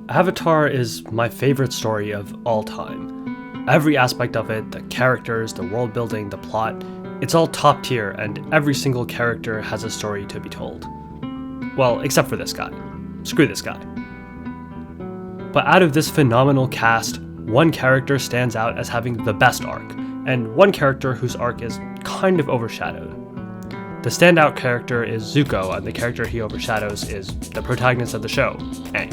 Avatar is my favorite story of all time. Every aspect of it, the characters, the world building, the plot, it's all top tier and every single character has a story to be told. Well, except for this guy. Screw this guy. But out of this phenomenal cast, one character stands out as having the best arc, and one character whose arc is kind of overshadowed. The standout character is Zuko, and the character he overshadows is the protagonist of the show, Aang.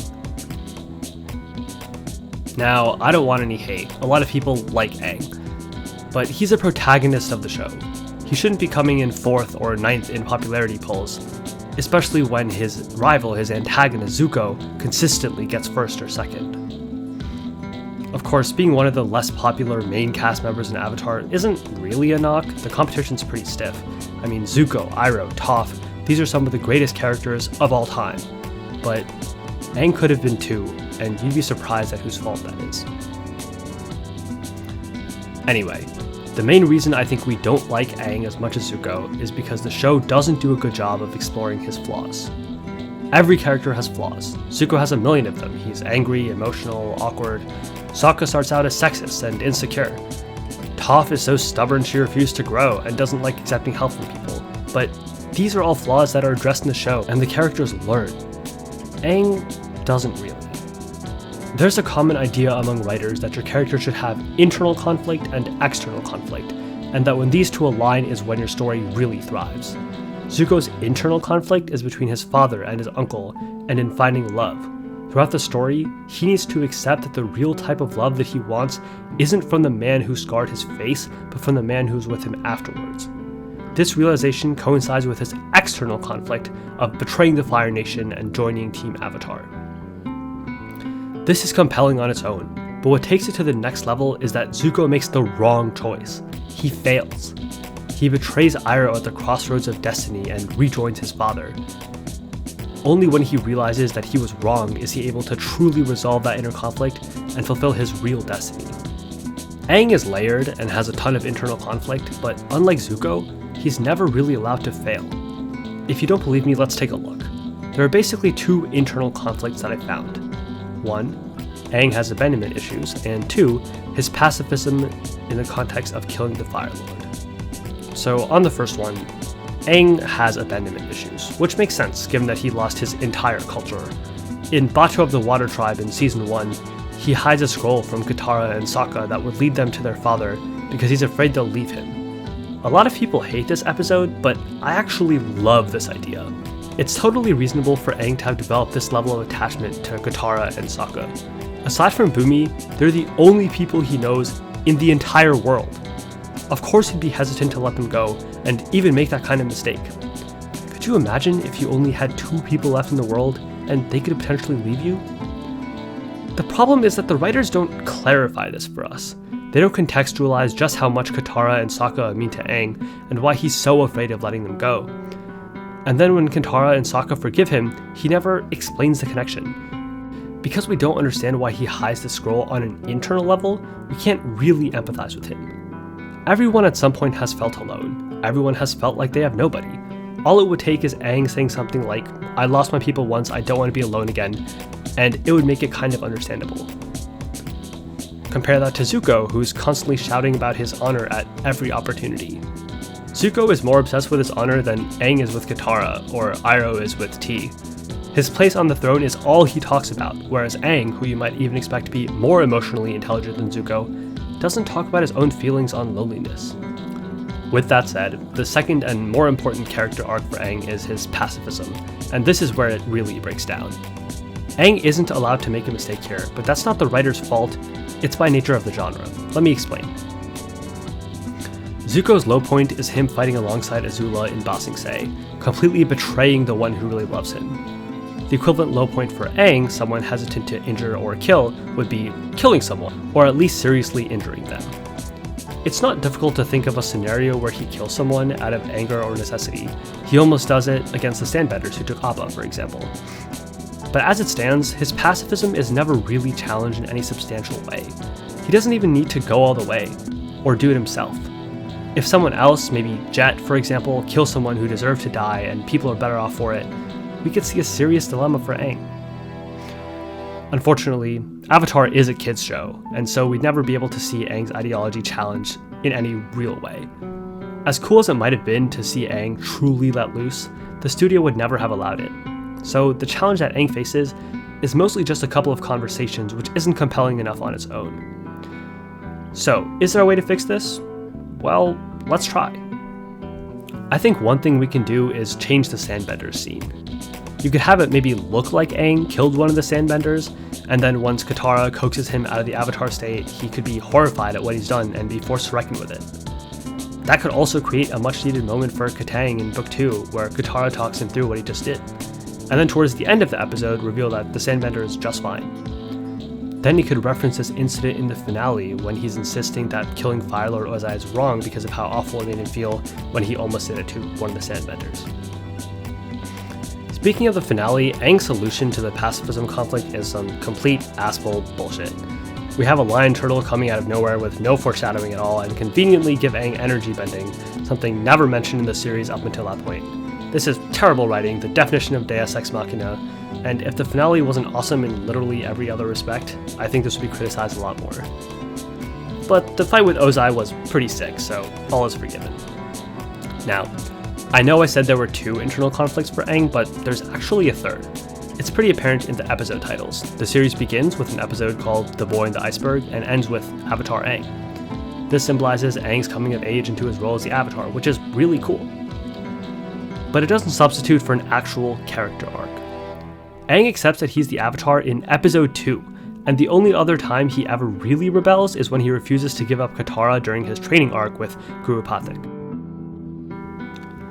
Now, I don't want any hate. A lot of people like Aang, but he's a protagonist of the show. He shouldn't be coming in 4th or 9th in popularity polls, especially when his rival, his antagonist Zuko, consistently gets 1st or 2nd. Of course, being one of the less popular main cast members in Avatar isn't really a knock. The competition's pretty stiff. I mean, Zuko, Iroh, Toph, these are some of the greatest characters of all time. But Aang could have been too, and you'd be surprised at whose fault that is. Anyway, the main reason I think we don't like Aang as much as Zuko is because the show doesn't do a good job of exploring his flaws. Every character has flaws. Zuko has a million of them. He's angry, emotional, awkward. Sokka starts out as sexist and insecure. Toph is so stubborn she refused to grow and doesn't like accepting help from people. But these are all flaws that are addressed in the show, and the characters learn. Aang doesn't really. There's a common idea among writers that your character should have internal conflict and external conflict, and that when these two align is when your story really thrives. Zuko's internal conflict is between his father and his uncle, and in finding love. Throughout the story, he needs to accept that the real type of love that he wants isn't from the man who scarred his face, but from the man who's with him afterwards. This realization coincides with his external conflict of betraying the Fire Nation and joining Team Avatar. This is compelling on its own, but what takes it to the next level is that Zuko makes the wrong choice. He fails. He betrays Iroh at the crossroads of destiny and rejoins his father. Only when he realizes that he was wrong is he able to truly resolve that inner conflict and fulfill his real destiny. Aang is layered and has a ton of internal conflict, but unlike Zuko, he's never really allowed to fail. If you don't believe me, let's take a look. There are basically 2 internal conflicts that I found. 1, Aang has abandonment issues, and 2, his pacifism in the context of killing the Fire Lord. So on the first one, Aang has abandonment issues, which makes sense given that he lost his entire culture. In Bato of the Water Tribe in Season 1, he hides a scroll from Katara and Sokka that would lead them to their father because he's afraid they'll leave him. A lot of people hate this episode, but I actually love this idea. It's totally reasonable for Aang to have developed this level of attachment to Katara and Sokka. Aside from Bumi, they're the only people he knows in the entire world. Of course he'd be hesitant to let them go, and even make that kind of mistake. Could you imagine if you only had 2 people left in the world, and they could potentially leave you? The problem is that the writers don't clarify this for us. They don't contextualize just how much Katara and Sokka mean to Aang, and why he's so afraid of letting them go. And then when Katara and Sokka forgive him, he never explains the connection. Because we don't understand why he hides the scroll on an internal level, we can't really empathize with him. Everyone at some point has felt alone. Everyone has felt like they have nobody. All it would take is Aang saying something like, "I lost my people once, I don't want to be alone again," and it would make it kind of understandable. Compare that to Zuko, who's constantly shouting about his honor at every opportunity. Zuko is more obsessed with his honor than Aang is with Katara, or Iroh is with T. His place on the throne is all he talks about, whereas Aang, who you might even expect to be more emotionally intelligent than Zuko, doesn't talk about his own feelings on loneliness. With that said, the second and more important character arc for Aang is his pacifism, and this is where it really breaks down. Aang isn't allowed to make a mistake here, but that's not the writer's fault, it's by nature of the genre. Let me explain. Zuko's low point is him fighting alongside Azula in Ba Sing Se, completely betraying the one who really loves him. The equivalent low point for Aang, someone hesitant to injure or kill, would be killing someone, or at least seriously injuring them. It's not difficult to think of a scenario where he kills someone out of anger or necessity. He almost does it against the Sandbenders who took Appa, for example. But as it stands, his pacifism is never really challenged in any substantial way. He doesn't even need to go all the way, or do it himself. If someone else, maybe Jet for example, kills someone who deserved to die and people are better off for it, we could see a serious dilemma for Aang. Unfortunately, Avatar is a kids show, and so we'd never be able to see Aang's ideology challenged in any real way. As cool as it might have been to see Aang truly let loose, the studio would never have allowed it. So the challenge that Aang faces is mostly just a couple of conversations, which isn't compelling enough on its own. So, is there a way to fix this? Well, let's try. I think one thing we can do is change the Sandbenders scene. You could have it maybe look like Aang killed one of the Sandbenders, and then once Katara coaxes him out of the Avatar state, he could be horrified at what he's done and be forced to reckon with it. That could also create a much needed moment for Katang in Book 2, where Katara talks him through what he just did, and then towards the end of the episode reveal that the Sandbender is just fine. Then he could reference this incident in the finale when he's insisting that killing Fire Lord Ozai is wrong because of how awful it made him feel when he almost did it to one of the Sandbenders. Speaking of the finale, Aang's solution to the pacifism conflict is some complete asshole bullshit. We have a lion turtle coming out of nowhere with no foreshadowing at all and conveniently give Aang energy bending, something never mentioned in the series up until that point. This is terrible writing, the definition of Deus Ex Machina, and if the finale wasn't awesome in literally every other respect, I think this would be criticized a lot more. But the fight with Ozai was pretty sick, so all is forgiven. Now, I know I said there were 2 internal conflicts for Aang, but there's actually a third. It's pretty apparent in the episode titles. The series begins with an episode called The Boy in the Iceberg and ends with Avatar Aang. This symbolizes Aang's coming of age into his role as the Avatar, which is really cool. But it doesn't substitute for an actual character arc. Aang accepts that he's the Avatar in episode 2, and the only other time he ever really rebels is when he refuses to give up Katara during his training arc with Guru Pathak.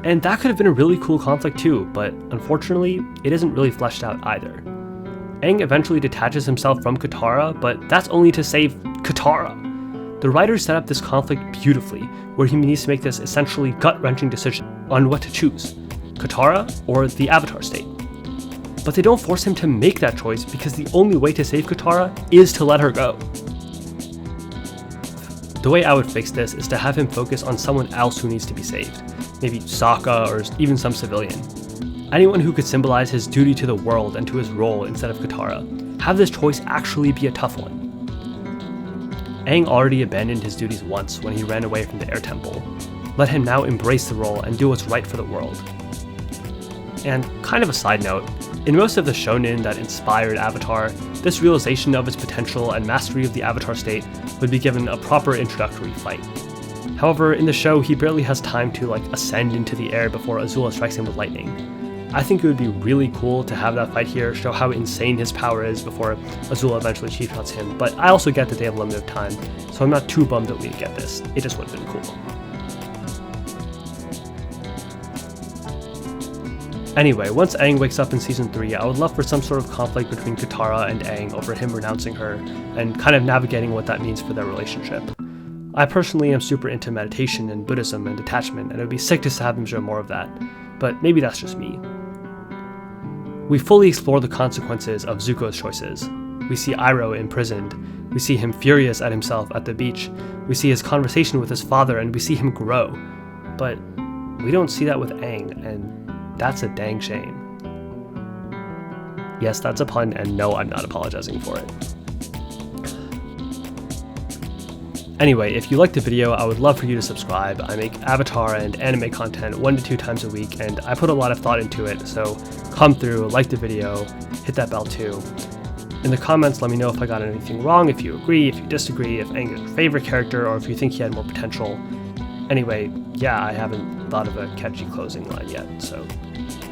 And that could have been a really cool conflict too, but unfortunately, it isn't really fleshed out either. Aang eventually detaches himself from Katara, but that's only to save Katara. The writers set up this conflict beautifully, where he needs to make this essentially gut-wrenching decision on what to choose, Katara or the Avatar state. But they don't force him to make that choice because the only way to save Katara is to let her go. The way I would fix this is to have him focus on someone else who needs to be saved. Maybe Sokka or even some civilian. Anyone who could symbolize his duty to the world and to his role instead of Katara. Have this choice actually be a tough one. Aang already abandoned his duties once when he ran away from the Air Temple. Let him now embrace the role and do what's right for the world. And kind of a side note, in most of the shonen that inspired Avatar, this realization of its potential and mastery of the Avatar state would be given a proper introductory fight. However, in the show, he barely has time to ascend into the air before Azula strikes him with lightning. I think it would be really cool to have that fight here, show how insane his power is before Azula eventually chief shots him, but I also get that they have limited time, so I'm not too bummed that we didn't get this. It just would have been cool. Anyway, once Aang wakes up in Season 3, I would love for some sort of conflict between Katara and Aang over him renouncing her, and kind of navigating what that means for their relationship. I personally am super into meditation and Buddhism and detachment, and it would be sick to have them show more of that, but maybe that's just me. We fully explore the consequences of Zuko's choices. We see Iroh imprisoned, we see him furious at himself at the beach, we see his conversation with his father, and we see him grow. But we don't see that with Aang, and that's a dang shame. Yes, that's a pun, and no, I'm not apologizing for it. Anyway, if you liked the video, I would love for you to subscribe. I make Avatar and anime content 1 to 2 times a week, and I put a lot of thought into it, so come through, like the video, hit that bell too. In the comments, let me know if I got anything wrong, if you agree, if you disagree, if Aang is your favorite character, or if you think he had more potential. Anyway, yeah, I haven't thought of a catchy closing line yet, so